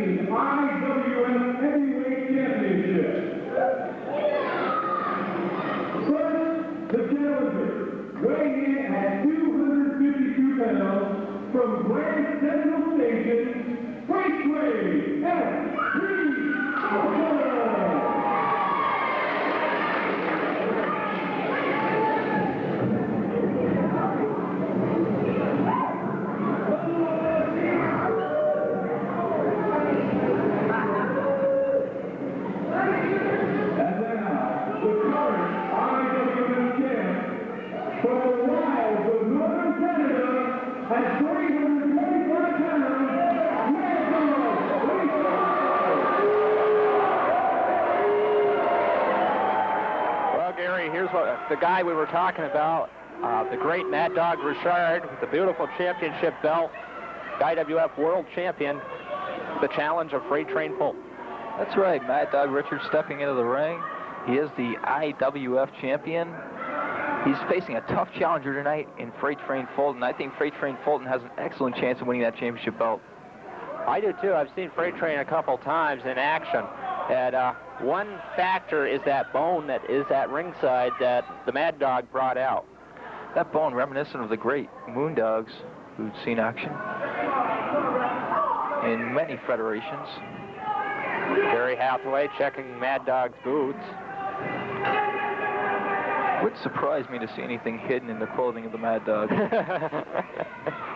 facing IWF Heavyweight Championship. First, the challenger, weighing in at 252 pounds, from Grand Central Station, Raceway F3. The guy we were talking about, the great Mad Dog Richard, with the beautiful championship belt, IWF World Champion, the challenge of Freight Train Fulton. That's right, Mad Dog Richard stepping into the ring. He is the IWF champion. He's facing a tough challenger tonight in Freight Train Fulton. I think Freight Train Fulton has an excellent chance of winning that championship belt. I do too. I've seen Freight Train a couple times in action. And one factor is that bone that is at ringside that the Mad Dog brought out. That bone reminiscent of the great Moondogs who'd seen action in many federations. Barry Hathaway checking Mad Dog's boots. Would surprise me to see anything hidden in the clothing of the Mad Dog.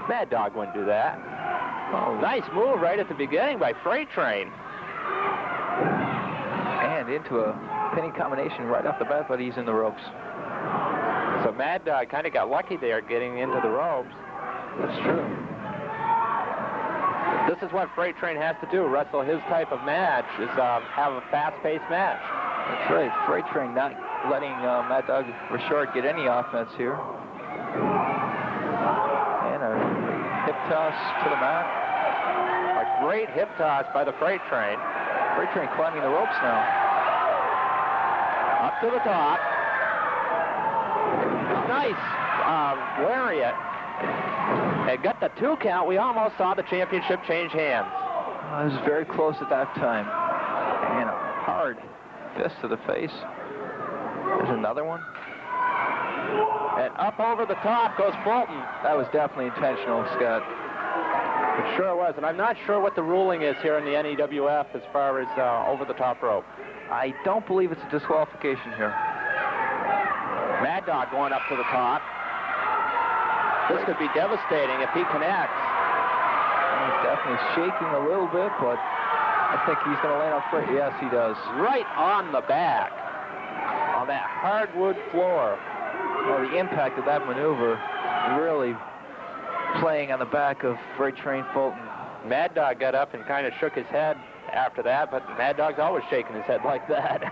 Mad Dog wouldn't do that. Oh. Nice move right at the beginning by Freight Train. And into a pinning combination right off the bat, but he's in the ropes. So Mad Dog kind of got lucky there getting into the ropes. That's true. This is what Freight Train has to do, wrestle his type of match, is have a fast-paced match. That's right, Freight Train not letting Mad Dog Richard get any offense here. And a hip toss to the mat. A great hip toss by the Freight Train. Freight Train climbing the ropes now. Up to the top. Nice lariat. And got the 2 count. We almost saw the championship change hands. It was very close at that time. And a hard fist to the face. There's another one. And up over the top goes Fulton. That was definitely intentional, Scott. It sure was, and I'm not sure what the ruling is here in the NEWF as far as over the top rope. I don't believe it's a disqualification here. Mad Dog going up to the top. This could be devastating if he connects. He's definitely shaking a little bit, but I think he's going to land on Freight. Yes, he does. Right on the back, on that hardwood floor. Well, the impact of that maneuver really playing on the back of Freight Train Fulton. Mad Dog got up and kind of shook his head after that, but Mad Dog's always shaking his head like that.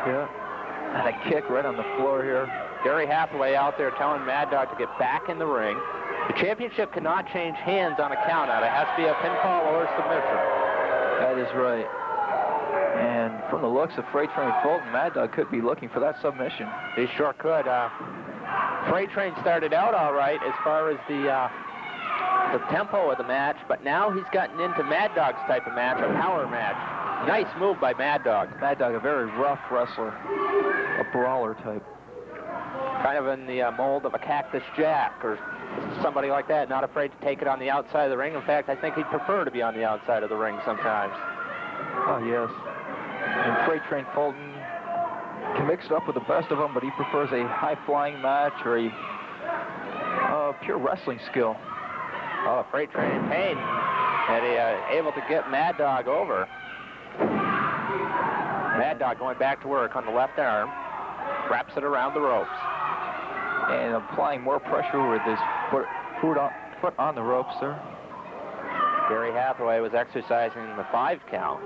Yeah. And a kick right on the floor here. Barry Hathaway out there telling Mad Dog to get back in the ring. The championship cannot change hands on a countout. It has to be a pinfall or a submission. That is right. And from the looks of Freight Train Fulton, Mad Dog could be looking for that submission. He sure could. Freight Train started out all right as far as the tempo of the match, but now he's gotten into Mad Dog's type of match, a power match. Nice move by Mad Dog. Mad Dog, a very rough wrestler, a brawler type. Kind of in the mold of a Cactus Jack or somebody like that, not afraid to take it on the outside of the ring. In fact, I think he'd prefer to be on the outside of the ring sometimes. Oh, yes. And Freight Train Fulton can mix it up with the best of them, but he prefers a high-flying match or a pure wrestling skill. Oh, Freight Train in pain. And he able to get Mad Dog over. Mad Dog going back to work on the left arm. Wraps it around the ropes. And applying more pressure with his foot on the ropes, sir. Barry Hathaway was exercising the 5 count.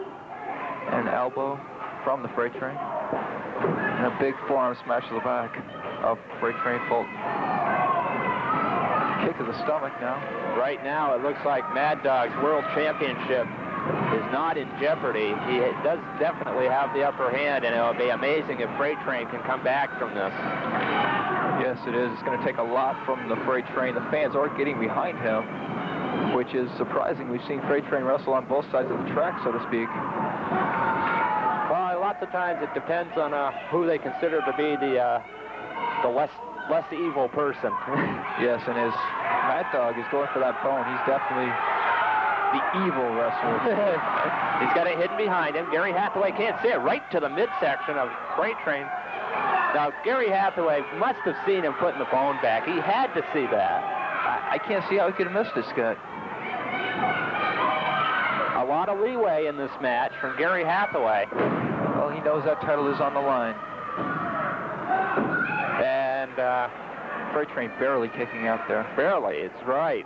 And an elbow from the Freight Train. And a big forearm smash to the back of Freight Train Fulton. Kick to the stomach now. Right now, it looks like Mad Dog's World Championship is not in jeopardy. He does definitely have the upper hand, and it'll be amazing if Freight Train can come back from this. Yes, it is. It's going to take a lot from the Freight Train. The fans are getting behind him, which which is surprising. We've seen Freight Train wrestle on both sides of the track, so to speak. Well, lots of times it depends on who they consider to be the less evil person. Yes, and as Mad Dog is going for that bone, he's definitely the evil wrestler. He's got it hidden behind him. Gary Hathaway can't see it. Right to the midsection of Freight Train. Now, Gary Hathaway must have seen him putting the bone back. He had to see that. I can't see how he could have missed it, Scott. A lot of leeway in this match from Gary Hathaway. Well, he knows that title is on the line. And Freight Train barely kicking out there. barely, it's right.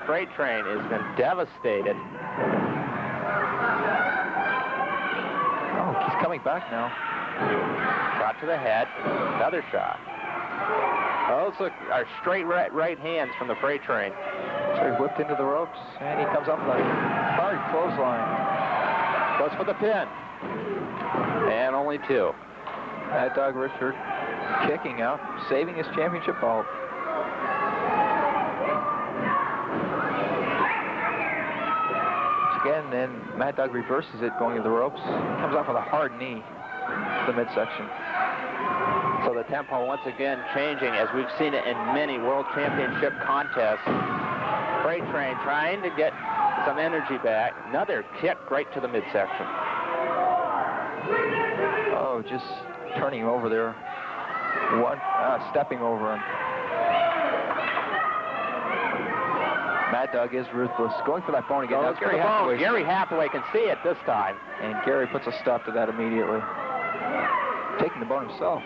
Freight Train has been devastated. Oh, he's coming back now. Shot to the head. Another shot. Those are straight right hands from the Freight Train. So he whipped into the ropes, and he comes up with a hard clothesline. Goes for the pin. And only two. Mad Dog Richard kicking out, saving his championship belt. Again, then Mad Dog reverses it, going to the ropes. Comes off with a hard knee to the midsection. So the tempo once again changing, as we've seen it in many World Championship contests. Freight Train trying to get some energy back. Another kick right to the midsection. Oh, just turning over there. Stepping over him. Mad Dog is ruthless. Going for that bone again. Goes for the bone. Gary Hathaway can see it this time. And Gary puts a stop to that immediately. Taking the bone himself.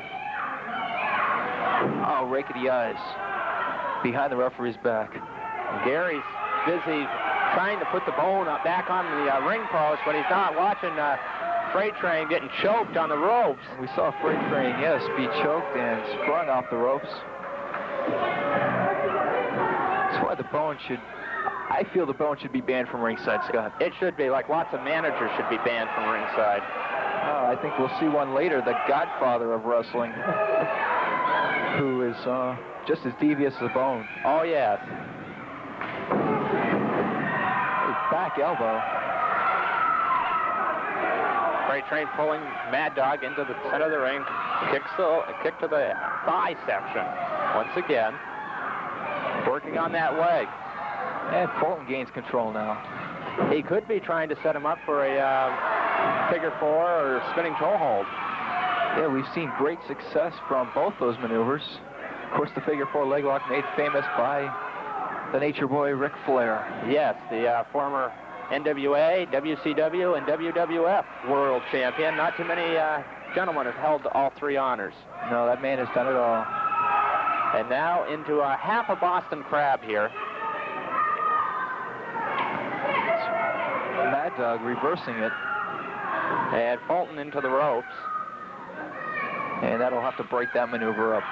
Oh, rake of the eyes. Behind the referee's back. Gary's busy trying to put the bone back on the ring post, but he's not watching Freight Train getting choked on the ropes. We saw Freight Train, yes, be choked and sprung off the ropes. That's why the bone should... I feel the bone should be banned from ringside, Scott. It should be, like lots of managers should be banned from ringside. I think we'll see one later, the godfather of wrestling, who is just as devious as a bone. Oh, yes. Back elbow. Freight Train pulling Mad Dog into the center of the ring. Kick to the thigh section. Once again, working on that leg. And Fulton gains control now. He could be trying to set him up for a figure four or spinning toe hold. Yeah, we've seen great success from both those maneuvers. Of course, the figure four leg lock made famous by the Nature Boy Ric Flair. Yes, the former NWA, WCW, and WWF world champion. Not too many gentlemen have held all three honors. No, that man has done it all. And now into a half a Boston Crab here. Mad Dog reversing it. And Fulton into the ropes. And that'll have to break that maneuver up.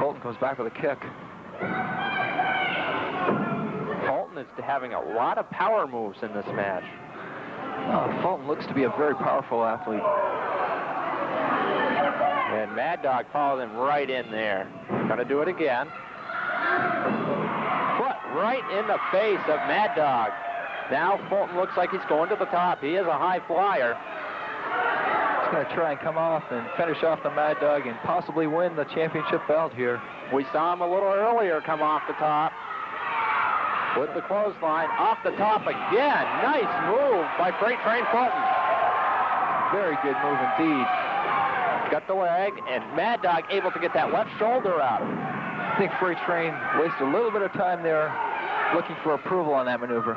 Fulton comes back with a kick. Fulton is having a lot of power moves in this match. Fulton looks to be a very powerful athlete. And Mad Dog followed him right in there. Gonna do it again. Foot right in the face of Mad Dog. Now Fulton looks like he's going to the top. He is a high flyer. He's going to try and come off and finish off the Mad Dog and possibly win the championship belt here. We saw him a little earlier come off the top with the clothesline. Off the top again. Nice move by Freight Train Fulton. Very good move indeed. Got the leg, and Mad Dog able to get that left shoulder out. I think Freight Train wasted a little bit of time there looking for approval on that maneuver.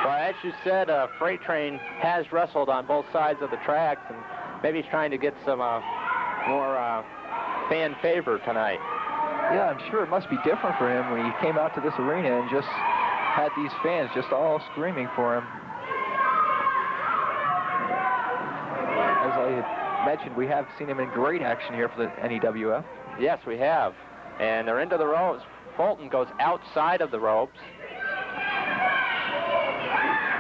Well, as you said, Freight Train has wrestled on both sides of the tracks, and maybe he's trying to get some more fan favor tonight. Yeah, I'm sure it must be different for him when he came out to this arena and just had these fans just all screaming for him. As I had mentioned, we have seen him in great action here for the NEWF. Yes, we have. And they're into the ropes. Fulton goes outside of the ropes.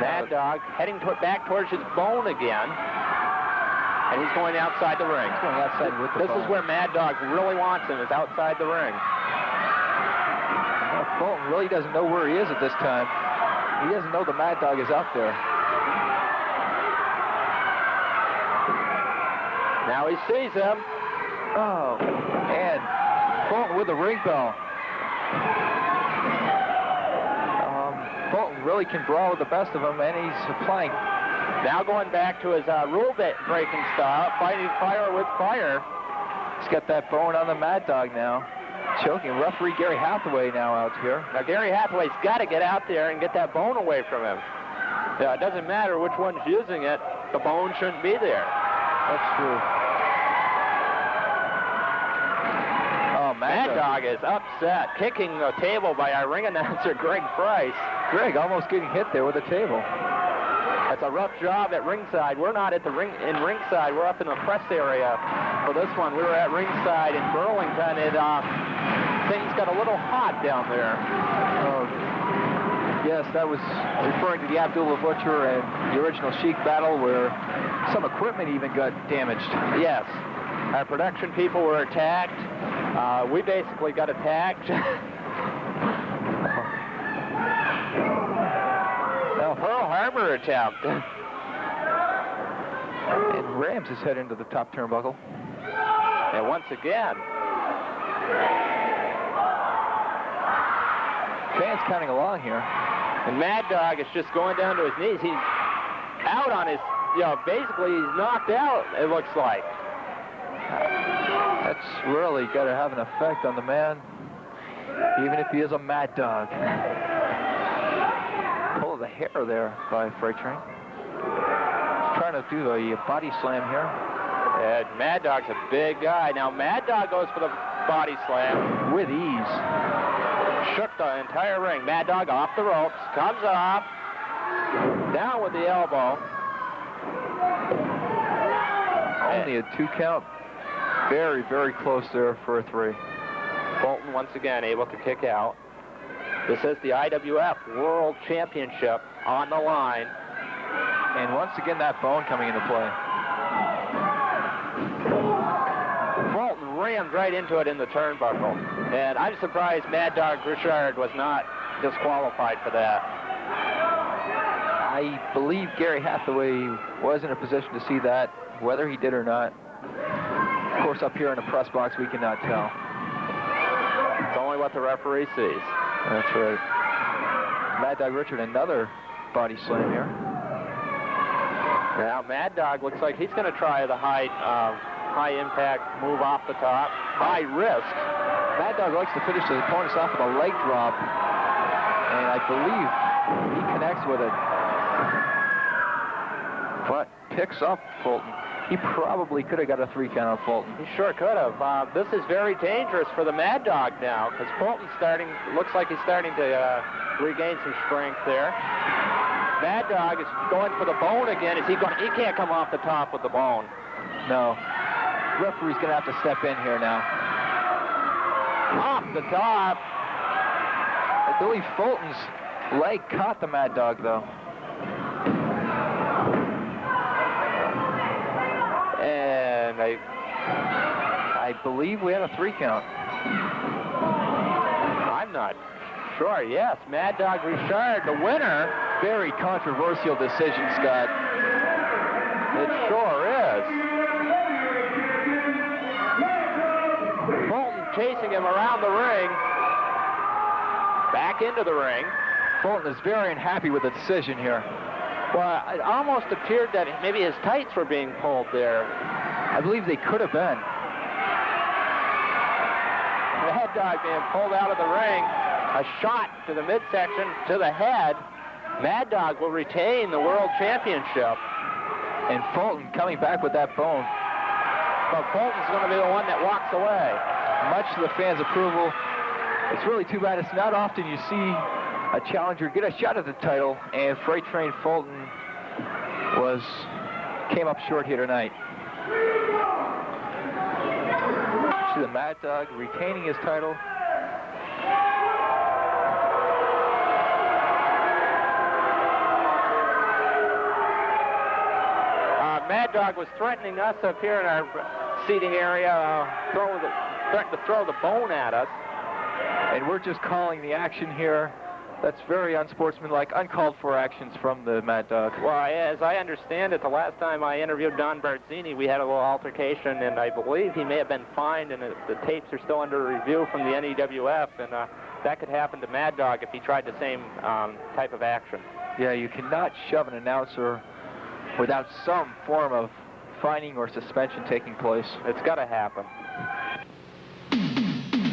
Mad Dog heading back towards his bone again. And he's going outside the ring. He's going outside with the This bone. is where Mad Dog really wants him, is outside the ring. Fulton really doesn't know where he is at this time. He doesn't know the Mad Dog is out there. Now he sees him. Oh, and Fulton with the ring bell. Fulton really can brawl with the best of them, and he's applying. Now going back to his rule-breaking style, fighting fire with fire. He's got that bone on the Mad Dog now. Choking. Referee Gary Hathaway now out here. Now Gary Hathaway's got to get out there and get that bone away from him. Yeah, it doesn't matter which one's using it. The bone shouldn't be there. That's true. Oh, Mad Dog is upset, kicking the table by our ring announcer, Greg Price. Greg almost getting hit there with a table. That's a rough job at ringside. We're not at the ringside. We're up in the press area for this one. We were at ringside in Burlington. Things got a little hot down there. Oh, yes, that was referring to the Abdullah Butcher and the original Sheik battle where some equipment even got damaged. Yes. Our production people were attacked. We basically got attacked. Pearl Harbor attempt. And rams his head into the top turnbuckle. And once again. Fans counting along here. And Mad Dog is just going down to his knees. He's out on his, basically he's knocked out, it looks like. That's really got to have an effect on the man, even if he is a Mad Dog. Pull the hair there by Freight Train. He's trying to do a body slam here. And Mad Dog's a big guy. Now Mad Dog goes for the body slam. With ease. Shook the entire ring. Mad Dog off the ropes. Comes off. Down with the elbow. Only a 2 count. Very, very close there for a 3. Fulton once again able to kick out. This is the IWF World Championship on the line. And once again, that bone coming into play. Fulton rammed right into it in the turnbuckle. And I'm surprised Mad Dog Richard was not disqualified for that. I believe Gary Hathaway was in a position to see that, whether he did or not. Of course, up here in the press box, we cannot tell. It's only what the referee sees. That's right. Mad Dog Richard, another body slam here. Now, Mad Dog looks like he's going to try the high impact move off the top. High risk. Mad Dog likes to finish his opponents off with a leg drop. And I believe he connects with it. But picks up Fulton. He probably could have got a 3 count on Fulton. He sure could have. This is very dangerous for the Mad Dog now, because Fulton's looks like he's starting to regain some strength there. Mad Dog is going for the bone again. He can't come off the top with the bone. No. Referee's going to have to step in here now. Off the top. I believe Fulton's leg caught the Mad Dog, though. And I believe we had a 3 count. I'm not sure. Yes, Mad Dog Richard, the winner. Very controversial decision, Scott. It sure is. Fulton chasing him around the ring. Back into the ring. Fulton is very unhappy with the decision here. Well, it almost appeared that maybe his tights were being pulled there. I believe they could have been. The head dog being pulled out of the ring. A shot to the midsection, to the head. Mad Dog will retain the World Championship. And Fulton coming back with that bone. But Fulton's going to be the one that walks away. Much to the fans' approval. It's really too bad. It's not often you see a challenger get a shot at the title, and Freight Train Fulton came up short here tonight. See the Mad Dog retaining his title. Mad Dog was threatening us up here in our seating area, threatening to throw the bone at us. And we're just calling the action here. That's very unsportsmanlike, uncalled for actions from the Mad Dog. Well, as I understand it, the last time I interviewed Don Barzini, we had a little altercation, and I believe he may have been fined, and the tapes are still under review from the NEWF, and that could happen to Mad Dog if he tried the same type of action. Yeah, you cannot shove an announcer without some form of fining or suspension taking place. It's got to happen.